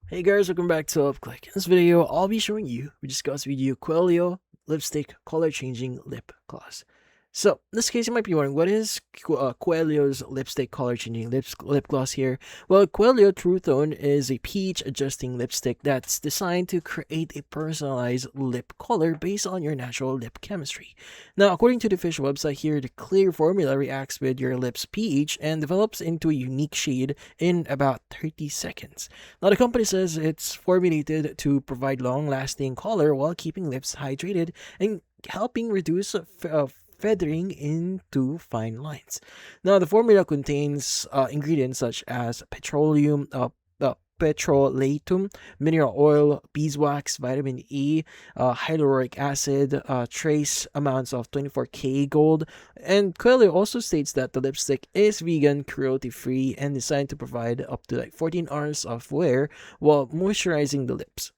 Hey guys, welcome back to UpClick. In this video, I'll be showing you, we discuss video Coellyo Lipstick Color Changing Lip Gloss. So, in this case, you might be wondering, what is Coellyo's Lipstick Color Changing Lip Gloss here? Well, Coellyo True Tone is a pH adjusting lipstick that's designed to create a personalized lip color based on your natural lip chemistry. Now, according to the official website here, the clear formula reacts with your lip's pH and develops into a unique shade in about 30 seconds. Now, the company says it's formulated to provide long-lasting color while keeping lips hydrated and helping reduce feathering into fine lines. Now, the formula contains ingredients such as petrolatum, mineral oil, beeswax, vitamin E, hyaluronic acid, trace amounts of 24K gold, and Coelho also states that the lipstick is vegan, cruelty-free, and designed to provide up to 14 hours of wear while moisturizing the lips.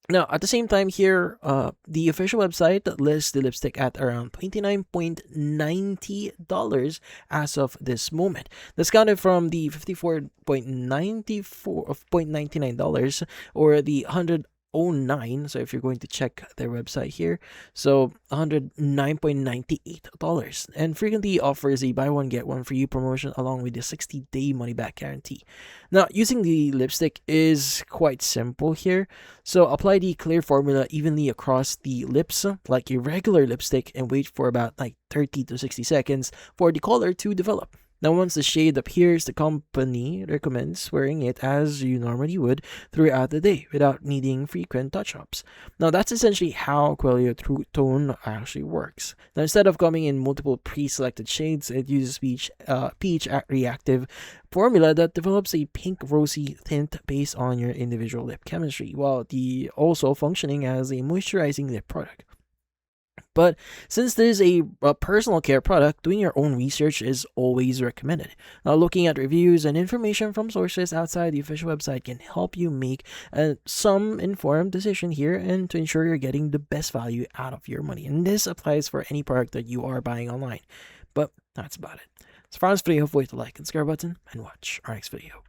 Now, at the same time here, the official website lists the lipstick at around $29.90 as of this moment. Discounted from the $54.99 or the $109. So if you're going to check their website here, so $109.98, and frequently offers a buy one get one free promotion along with the 60-day money back guarantee. Now, using the lipstick is quite simple here. So apply the clear formula evenly across the lips like a regular lipstick and wait for about 30 to 60 seconds for the color to develop. Now, once the shade appears, the company recommends wearing it as you normally would throughout the day without needing frequent touch-ups. Now, that's essentially how Coellyo True Tone actually works. Now, instead of coming in multiple pre-selected shades, it uses pH reactive formula that develops a pink rosy tint based on your individual lip chemistry, while also functioning as a moisturizing lip product. But since this is a personal care product, doing your own research is always recommended. Now, looking at reviews and information from sources outside the official website can help you make some informed decision here and to ensure you're getting the best value out of your money. And this applies for any product that you are buying online. But that's about it. So for this video, hopefully hit the like and subscribe button and watch our next video.